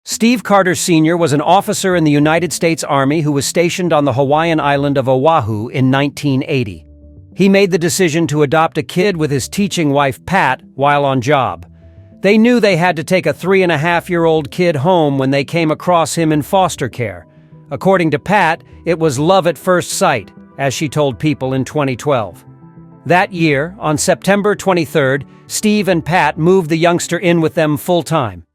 Steve Carter Sr. was an officer in the United States Army who was stationed on the Hawaiian island of Oahu in 1980. He made the decision to adopt a kid with his teaching wife, Pat, while on job. They knew they had to take a 3.5-year-old kid home when they came across him in foster care. According to Pat, it was love at first sight, as she told People in 2012. That year, on September 23rd, Steve and Pat moved the youngster in with them full-time.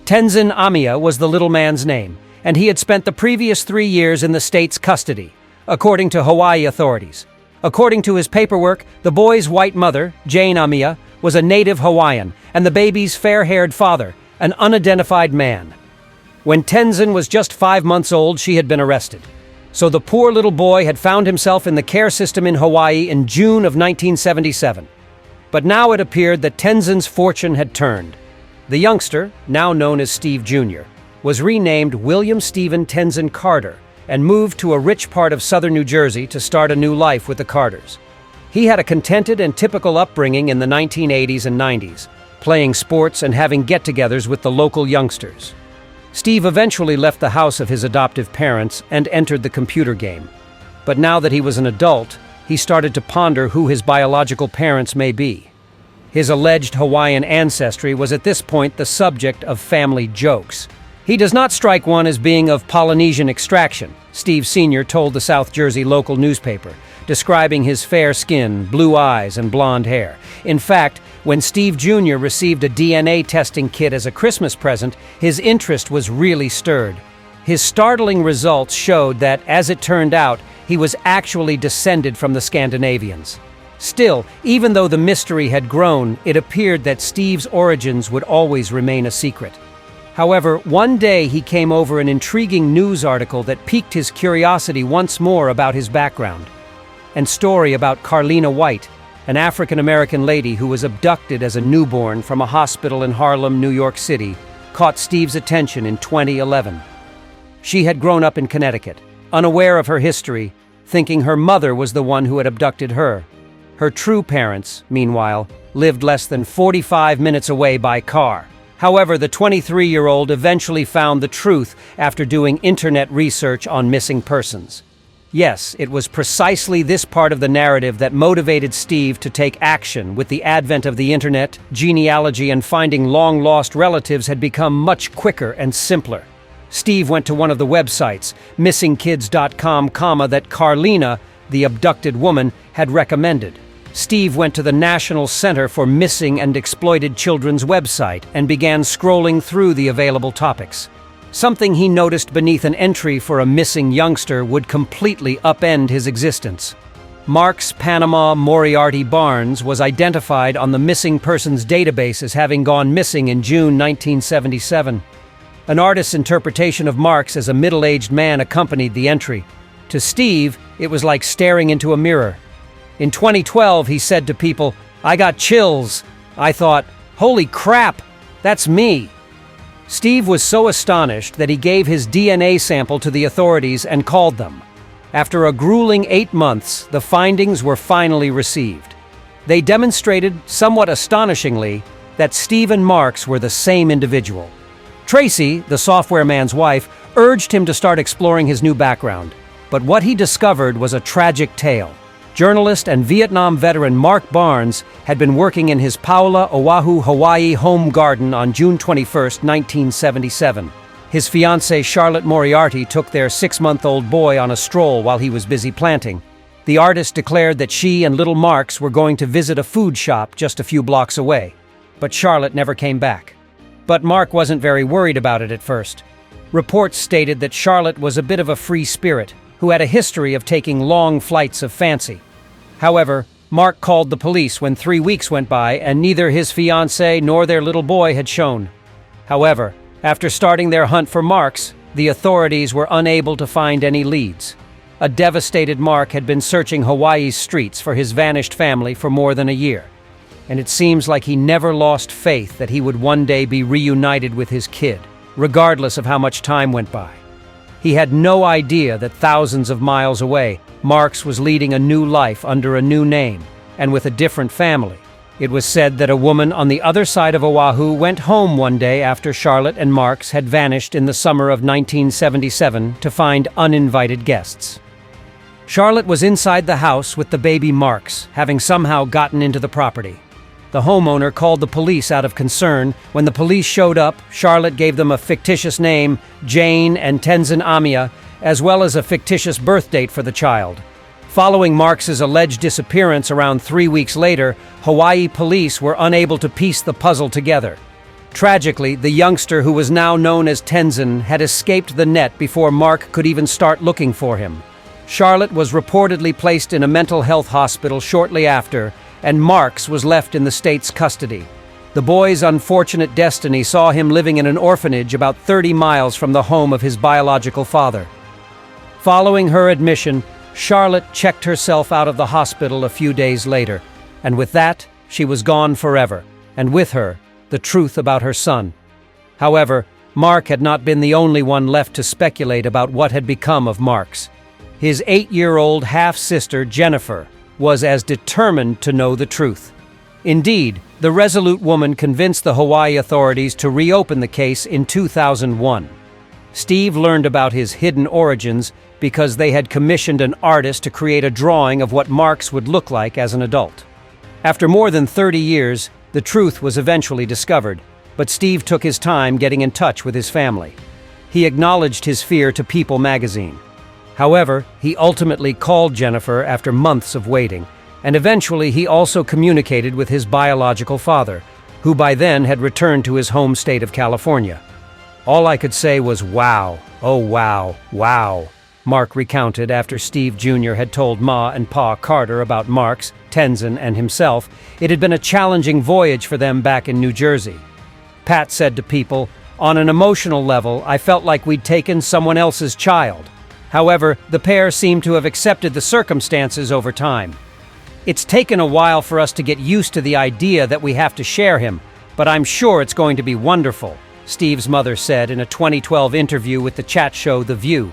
Tenzin Amiya was the little man's name, and he had spent the previous 3 years in the state's custody, according to Hawaii authorities. According to his paperwork, the boy's white mother, Jane Amiya, was a native Hawaiian, and the baby's fair-haired father, an unidentified man. When Tenzin was just 5 months old, she had been arrested. So the poor little boy had found himself in the care system in Hawaii in June of 1977. But now it appeared that Tenzin's fortune had turned. The youngster, now known as Steve Jr., was renamed William Stephen Tenzin Carter and moved to a rich part of southern New Jersey to start a new life with the Carters. He had a contented and typical upbringing in the 1980s and 90s, playing sports and having get-togethers with the local youngsters. Steve eventually left the house of his adoptive parents and entered the computer game. But now that he was an adult, he started to ponder who his biological parents may be. His alleged Hawaiian ancestry was at this point the subject of family jokes. He does not strike one as being of Polynesian extraction, Steve Sr. told the South Jersey local newspaper, describing his fair skin, blue eyes, and blonde hair. In fact, when Steve Jr. received a DNA testing kit as a Christmas present, his interest was really stirred. His startling results showed that, as it turned out, he was actually descended from the Scandinavians. Still, even though the mystery had grown, it appeared that Steve's origins would always remain a secret. However, one day he came over an intriguing news article that piqued his curiosity once more about his background. And story about Carlina White, an African-American lady who was abducted as a newborn from a hospital in Harlem, New York City, caught Steve's attention in 2011. She had grown up in Connecticut, unaware of her history, thinking her mother was the one who had abducted her. Her true parents, meanwhile, lived less than 45 minutes away by car. However, the 23-year-old eventually found the truth after doing internet research on missing persons. Yes, it was precisely this part of the narrative that motivated Steve to take action. With the advent of the internet, genealogy and finding long-lost relatives had become much quicker and simpler. Steve went to one of the websites, missingkids.com, that Carlina, the abducted woman, had recommended. Steve went to the National Center for Missing and Exploited Children's website and began scrolling through the available topics. Something he noticed beneath an entry for a missing youngster would completely upend his existence. Marks Panama Moriarty Barnes was identified on the missing persons database as having gone missing in June 1977. An artist's interpretation of Marks as a middle-aged man accompanied the entry. To Steve, it was like staring into a mirror. In 2012, he said to People, "I got chills. I thought, holy crap, that's me." Steve was so astonished that he gave his DNA sample to the authorities and called them. After a grueling 8 months, the findings were finally received. They demonstrated, somewhat astonishingly, that Steve and Marks were the same individual. Tracy, the software man's wife, urged him to start exploring his new background. But what he discovered was a tragic tale. Journalist and Vietnam veteran Mark Barnes had been working in his Paula, Oahu, Hawaii home garden on June 21, 1977. His fiancée Charlotte Moriarty took their 6-month-old boy on a stroll while he was busy planting. The artist declared that she and little Marks were going to visit a food shop just a few blocks away. But Charlotte never came back. But Mark wasn't very worried about it at first. Reports stated that Charlotte was a bit of a free spirit, who had a history of taking long flights of fancy. However, Mark called the police when 3 weeks went by and neither his fiancée nor their little boy had shown. However, after starting their hunt for Marks, the authorities were unable to find any leads. A devastated Mark had been searching Hawaii's streets for his vanished family for more than a year. And it seems like he never lost faith that he would one day be reunited with his kid, regardless of how much time went by. He had no idea that thousands of miles away, Marks was leading a new life under a new name and with a different family. It was said that a woman on the other side of Oahu went home one day after Charlotte and Marks had vanished in the summer of 1977 to find uninvited guests. Charlotte was inside the house with the baby Marks, having somehow gotten into the property. The homeowner called the police out of concern. When the police showed up, Charlotte gave them a fictitious name, Jane and Tenzin Amiya, as well as a fictitious birth date for the child. Following Marks's alleged disappearance around 3 weeks later, Hawaii police were unable to piece the puzzle together. Tragically, the youngster who was now known as Tenzin had escaped the net before Mark could even start looking for him. Charlotte was reportedly placed in a mental health hospital shortly after, and Marks was left in the state's custody. The boy's unfortunate destiny saw him living in an orphanage about 30 miles from the home of his biological father. Following her admission, Charlotte checked herself out of the hospital a few days later, and with that, she was gone forever, and with her, the truth about her son. However, Mark had not been the only one left to speculate about what had become of Marks. His 8-year-old half-sister, Jennifer, was as determined to know the truth. Indeed, the resolute woman convinced the Hawaii authorities to reopen the case in 2001. Steve learned about his hidden origins because they had commissioned an artist to create a drawing of what Marks would look like as an adult. After more than 30 years, the truth was eventually discovered, but Steve took his time getting in touch with his family. He acknowledged his fear to People magazine. However, he ultimately called Jennifer after months of waiting, and eventually he also communicated with his biological father, who by then had returned to his home state of California. All I could say was, "Wow, oh wow, wow," Mark recounted after Steve Jr. had told Ma and Pa Carter about Marks, Tenzin, and himself. It had been a challenging voyage for them back in New Jersey. Pat said to People, "On an emotional level, I felt like we'd taken someone else's child." However, the pair seemed to have accepted the circumstances over time. "It's taken a while for us to get used to the idea that we have to share him, but I'm sure it's going to be wonderful," Steve's mother said in a 2012 interview with the chat show The View.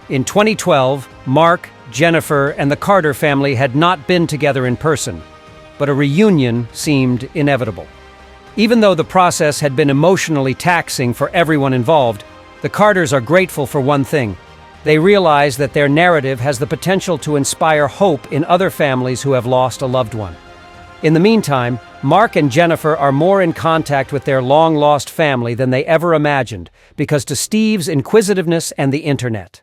In 2012, Mark, Jennifer, and the Carter family had not been together in person, but a reunion seemed inevitable. Even though the process had been emotionally taxing for everyone involved, the Carters are grateful for one thing. They realize that their narrative has the potential to inspire hope in other families who have lost a loved one. In the meantime, Mark and Jennifer are more in contact with their long-lost family than they ever imagined, because to Steve's inquisitiveness and the internet.